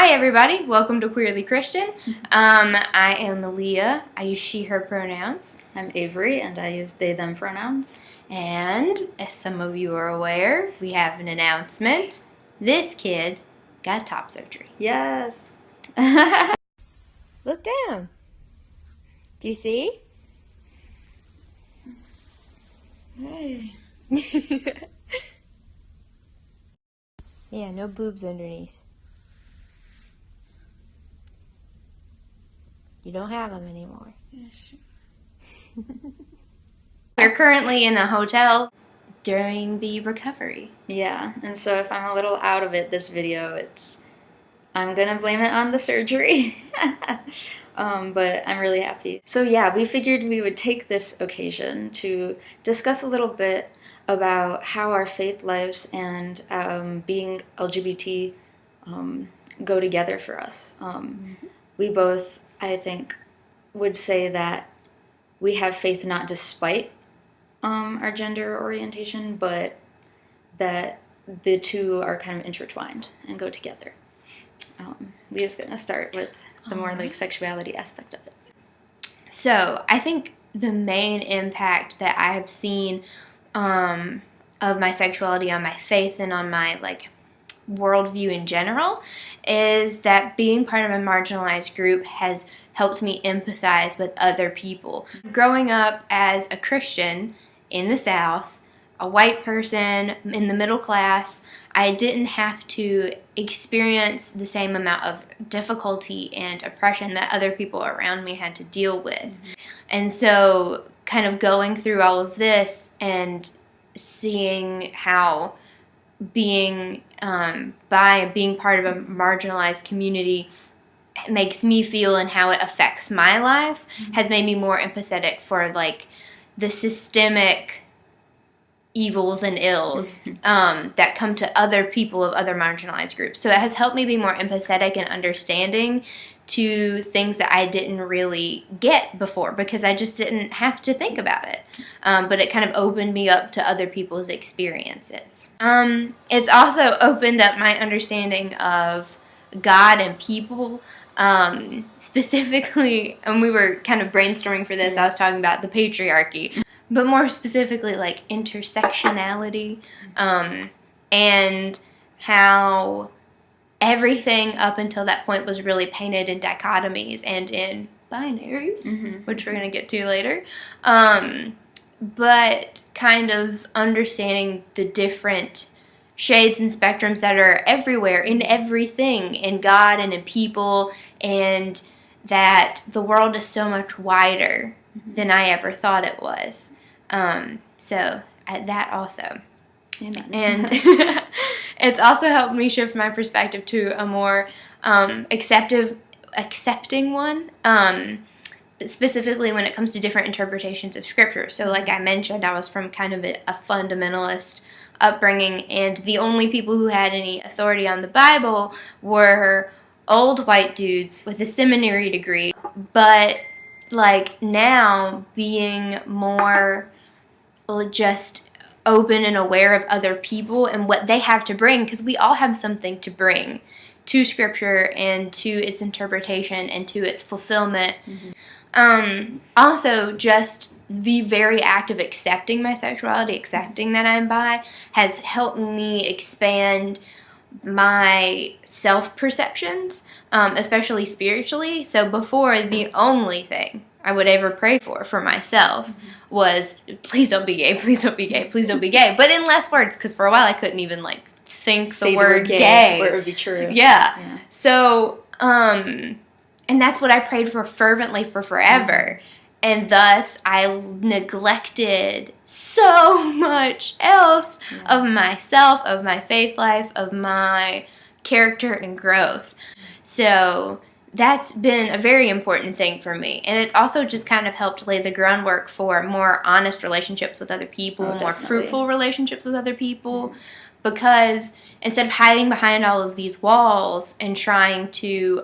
Hi everybody, welcome to Queerly Christian. I am Leah. I use she, her pronouns. I'm Avery and I use they, them pronouns. And as some of you are aware, we have an announcement. This kid got top surgery. Yes. Look down. Do you see? Hey. Yeah, no boobs underneath. You don't have them anymore. Yes. We're currently in a hotel during the recovery. Yeah, and so if I'm a little out of it this video, I'm gonna blame it on the surgery. But I'm really happy. So yeah, we figured we would take this occasion to discuss a little bit about how our faith lives and being LGBT go together for us. We both, I think, would say that we have faith not despite our gender orientation, but that the two are kind of intertwined and go together. Leah's gonna start with the more like sexuality aspect of it. So I think the main impact that I have seen of my sexuality on my faith and on my worldview in general is that being part of a marginalized group has helped me empathize with other people. Growing up as a Christian in the South, a white person in the middle class, I didn't have to experience the same amount of difficulty and oppression that other people around me had to deal with. Mm-hmm. And so kind of going through all of this and seeing how being by being part of a marginalized community makes me feel and how it affects my life has made me more empathetic for the systemic evils and ills that come to other people of other marginalized groups. So it has helped me be more empathetic and understanding to things that I didn't really get before because I just didn't have to think about it. But it kind of opened me up to other people's experiences. It's also opened up my understanding of God and people. Specifically, and we were kind of brainstorming for this, I was talking about the patriarchy, but more specifically intersectionality, and how everything up until that point was really painted in dichotomies and in binaries, which we're going to get to later, but kind of understanding the different shades and spectrums that are everywhere, in everything, in God and in people, and that the world is so much wider than I ever thought it was. So that also. Amen. And it's also helped me shift my perspective to a more accepting one, specifically when it comes to different interpretations of Scripture. So like I mentioned, I was from kind of a fundamentalist upbringing, and the only people who had any authority on the Bible were old white dudes with a seminary degree. But now being more just open and aware of other people and what they have to bring, because we all have something to bring to Scripture and to its interpretation and to its fulfillment. Also, just the very act of accepting my sexuality, accepting that I'm bi, has helped me expand my self-perceptions, especially spiritually. So before, the only thing I would ever pray for myself was, please don't be gay, please don't be gay, please don't be gay. But in less words, because for a while I couldn't even think Say the word gay. Or it would be true. Yeah. So, and that's what I prayed for fervently for forever. And thus, I neglected so much else of myself, of my faith life, of my character and growth. So that's been a very important thing for me. And it's also just kind of helped lay the groundwork for more honest relationships with other people, more fruitful relationships with other people. Because instead of hiding behind all of these walls and trying to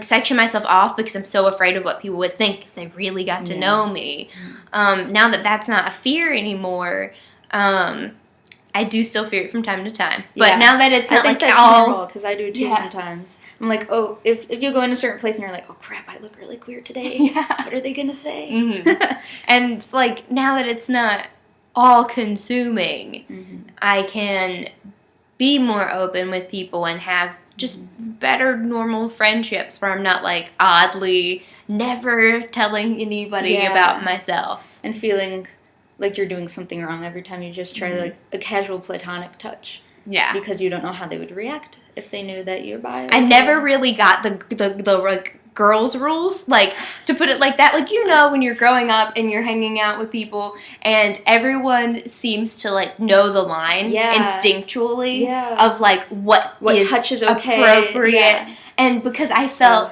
section myself off because I'm so afraid of what people would think if they really got to know me. Now that that's not a fear anymore, I do still fear it from time to time. But Yeah. now that it's not I think like that's all normal, because I do too sometimes. I'm like, oh, if you go in a certain place and you're like, oh crap, I look really queer today. Yeah. What are they gonna say? Mm-hmm. And like now that it's not all consuming, Mm-hmm. I can be more open with people and have just better normal friendships where I'm not like oddly never telling anybody about myself. And feeling like you're doing something wrong every time you just try like a casual platonic touch. Yeah. Because you don't know how they would react if they knew that you're bi. I never really got the like girls rules, like to put it like that. Like, you know, when you're growing up and you're hanging out with people and everyone seems to like know the line instinctually of like what is touch is okay, appropriate. And because I felt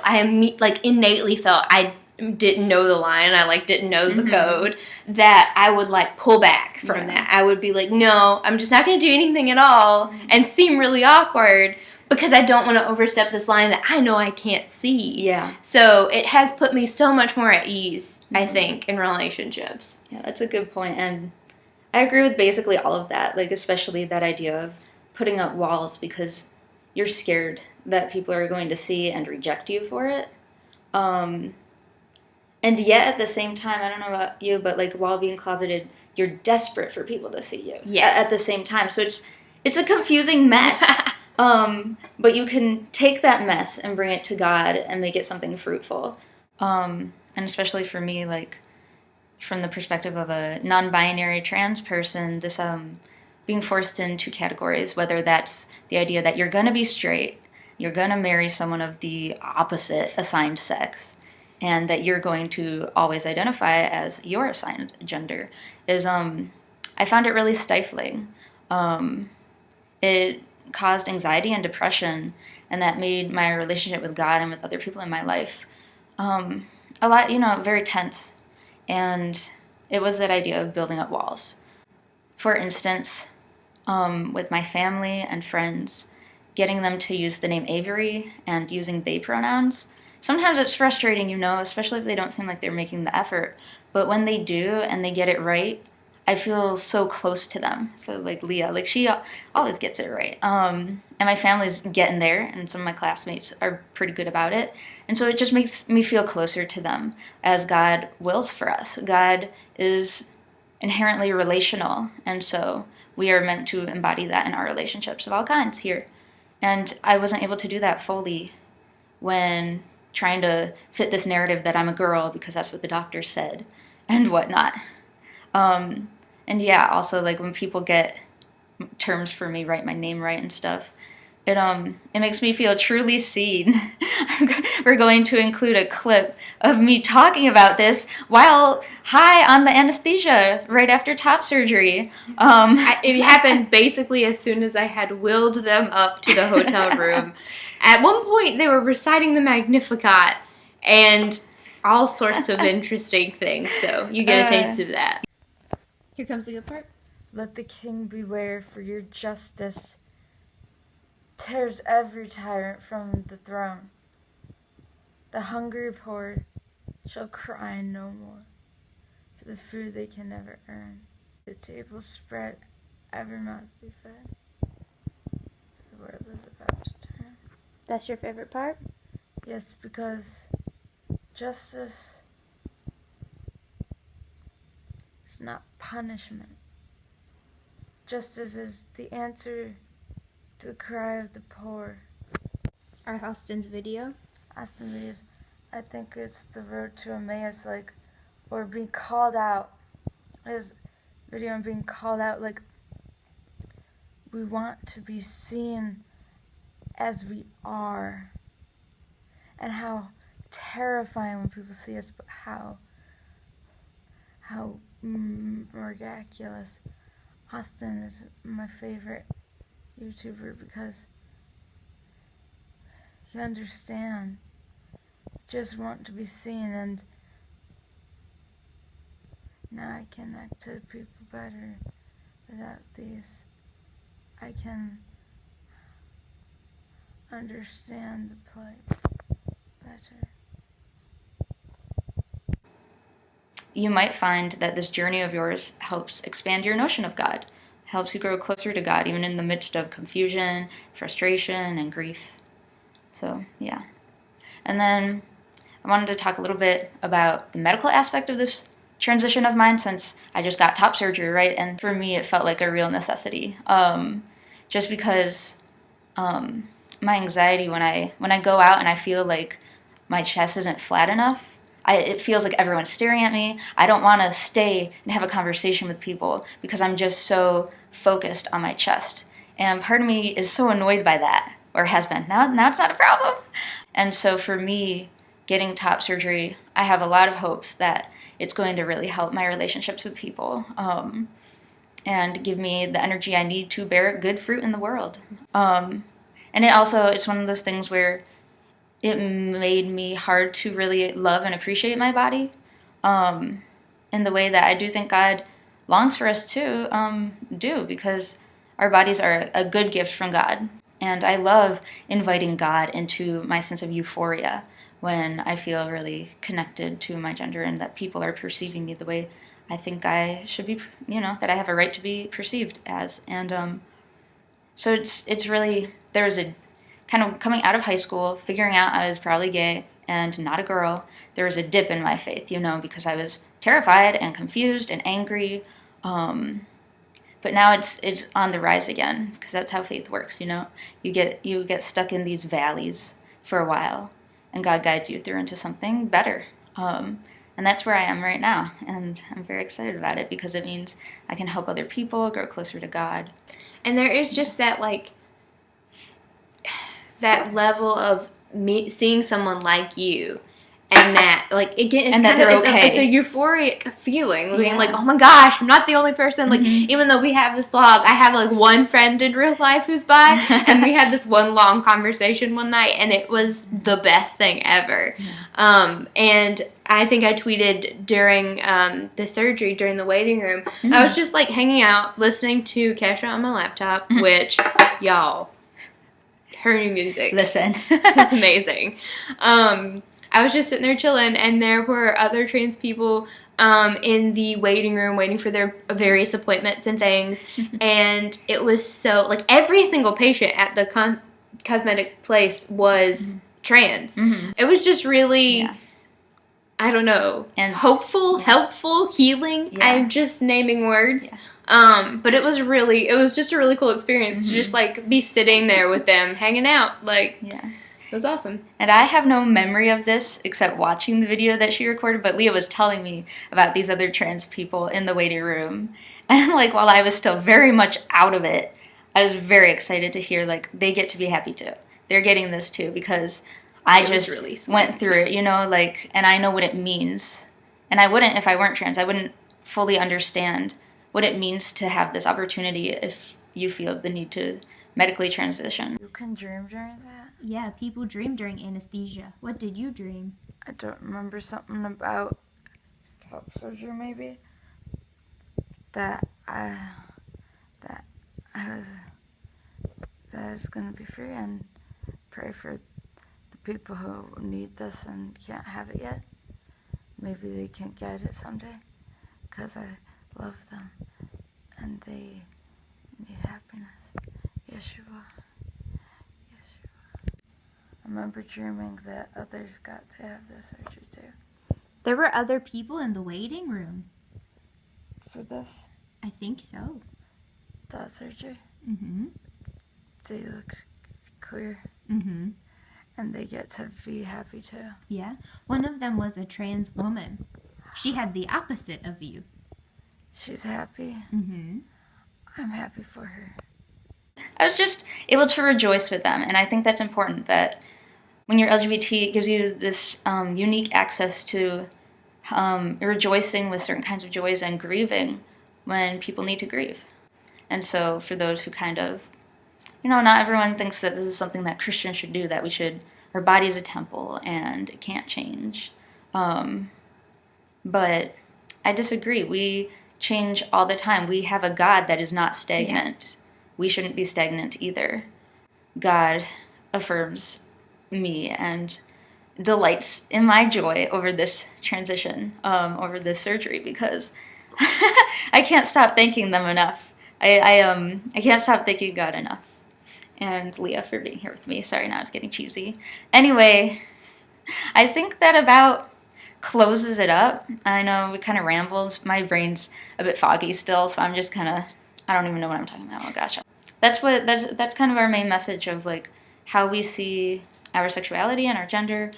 like innately felt I didn't know the line, I like didn't know the code, that I would like pull back from that. I would be like, no, I'm just not going to do anything at all and seem really awkward because I don't want to overstep this line that I know I can't see. Yeah. So it has put me so much more at ease, I think, in relationships. Yeah, that's a good point. And I agree with basically all of that, like especially that idea of putting up walls because you're scared that people are going to see and reject you for it. And yet at the same time, I don't know about you, but like while being closeted, you're desperate for people to see you. Yes. At the same time. So it's a confusing mess. But you can take that mess and bring it to God and make it something fruitful. And especially for me, like from the perspective of a non-binary trans person, this being forced into categories, whether that's the idea that you're going to be straight, you're going to marry someone of the opposite assigned sex, and that you're going to always identify as your assigned gender, is I found it really stifling. It caused anxiety and depression, and that made my relationship with God and with other people in my life a lot, very tense. And it was that idea of building up walls. For instance, with my family and friends, getting them to use the name Avery and using they pronouns. Sometimes it's frustrating, especially if they don't seem like they're making the effort. But when they do and they get it right, I feel so close to them. So like Leah, like she always gets it right. And my family's getting there, and some of my classmates are pretty good about it. And so it just makes me feel closer to them as God wills for us. God is inherently relational, and so we are meant to embody that in our relationships of all kinds here. And I wasn't able to do that fully when trying to fit this narrative that I'm a girl because that's what the doctor said and whatnot. And yeah, also like when people get terms for me right, my name right and stuff, it makes me feel truly seen. We're going to include a clip of me talking about this while high on the anesthesia right after top surgery. It happened basically as soon as I had willed them up to the hotel room. At one point, they were reciting the Magnificat and all sorts of interesting things, so you get a taste of that. Here comes the good part. Let the king beware, for your justice tears every tyrant from the throne. The hungry poor shall cry no more for the food they can never earn. The table spread, every mouth be fed. The world is about to turn. That's your favorite part? Yes, because justice is not punishment. Justice is the answer to the cry of the poor. Our Austen's video. Austen videos. I think it's the road to Emmaus, or being called out. His video on being called out, we want to be seen as we are. And how terrifying when people see us, but how miraculous. Austen is my favorite YouTuber because you understand, just want to be seen, and now I connect to people better without these. I can understand the plight better. You might find that this journey of yours helps expand your notion of God. helps you grow closer to God, even in the midst of confusion, frustration, and grief. So, yeah. And then I wanted to talk a little bit about the medical aspect of this transition of mine, since I just got top surgery, right? And for me, it felt like a real necessity. Just because my anxiety, when I go out and I feel like my chest isn't flat enough, it feels like everyone's staring at me. I don't want to stay and have a conversation with people because I'm just so focused on my chest. And part of me is so annoyed by that, or has been. Now it's not a problem. And so for me, getting top surgery, I have a lot of hopes that it's going to really help my relationships with people, and give me the energy I need to bear good fruit in the world. And it's one of those things where it made me hard to really love and appreciate my body, in the way that I do think God longs for us to do, because our bodies are a good gift from God. And I love inviting God into my sense of euphoria when I feel really connected to my gender and that people are perceiving me the way I think I should be, that I have a right to be perceived as. And so it's really, there was a kind of coming out of high school, figuring out I was probably gay and not a girl, there was a dip in my faith, because I was terrified and confused and angry. But now it's on the rise again, because that's how faith works, You get stuck in these valleys for a while, and God guides you through into something better. And that's where I am right now, and I'm very excited about it because it means I can help other people grow closer to God. And there is just that, like, that level of seeing someone like you, and that, like, again, it's a euphoric feeling, being like, oh my gosh, I'm not the only person. Like, even though we have this blog, I have like one friend in real life who's bi, and we had this one long conversation one night, and it was the best thing ever. And I think I tweeted during the surgery, during the waiting room, I was just like hanging out, listening to Kesha on my laptop, which, y'all, her new music, listen, it's amazing. I was just sitting there chilling, and there were other trans people in the waiting room waiting for their various appointments and things. And it was so, like, every single patient at the cosmetic place was trans. It was just really, I don't know, and hopeful, helpful, healing. I'm just naming words. But it was just a really cool experience to just, like, be sitting there with them, hanging out, like, it was awesome. And I have no memory of this except watching the video that she recorded, but Leah was telling me about these other trans people in the waiting room. And, like, while I was still very much out of it, I was very excited to hear, like, they get to be happy too. They're getting this too, because I just really went through it, like, and I know what it means. And I wouldn't, if I weren't trans, I wouldn't fully understand what it means to have this opportunity if you feel the need to medically transition. You can dream during that? Yeah, people dream during anesthesia. What did you dream? I don't remember, something about top surgery maybe. That I was gonna be free, and pray for the people who need this and can't have it yet. Maybe they can get it someday, because I love them and they need happiness. Yeshua. I remember dreaming that others got to have this surgery too. There were other people in the waiting room. For this? I think so. That surgery? Mm-hmm. They look queer. Mm-hmm. And they get to be happy too. Yeah. One of them was a trans woman. She had the opposite of you. She's happy. Mm-hmm. I'm happy for her. I was just able to rejoice with them, and I think that's important, that when you're LGBT, it gives you this unique access to rejoicing with certain kinds of joys and grieving when people need to grieve. And so for those who kind of, not everyone thinks that this is something that Christians should do, that our body is a temple and it can't change. But I disagree. We change all the time. We have a God that is not stagnant. Yeah. We shouldn't be stagnant either. God affirms me and delights in my joy over this transition, over this surgery, because I can't stop thanking them enough I can't stop thanking God enough. And Leah for being here with me. Sorry, now it's getting cheesy. Anyway, I think that about closes it up. I know we kind of rambled. My brain's a bit foggy still, so I'm just kind of, I don't even know what I'm talking about. Oh gosh. That's kind of our main message of like how we see our sexuality and our gender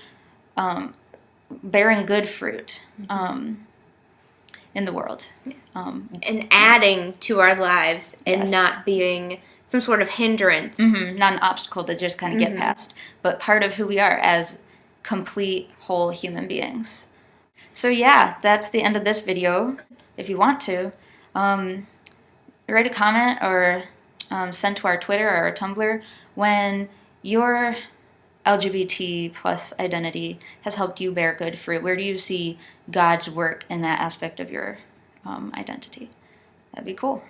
bearing good fruit in the world. And adding to our lives and Yes. not being some sort of hindrance. Not an obstacle to just kind of get past, but part of who we are as complete, whole human beings. So yeah, that's the end of this video. If you want to, write a comment or send to our Twitter or our Tumblr when your LGBT plus identity has helped you bear good fruit. Where do you see God's work in that aspect of your identity? That'd be cool.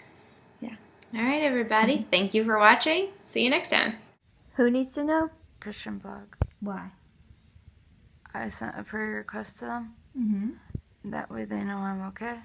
Yeah. All right, everybody. Thank you for watching. See you next time. Who needs to know? Christian blog. Why? I sent a prayer request to them. Mm-hmm. That way they know I'm okay.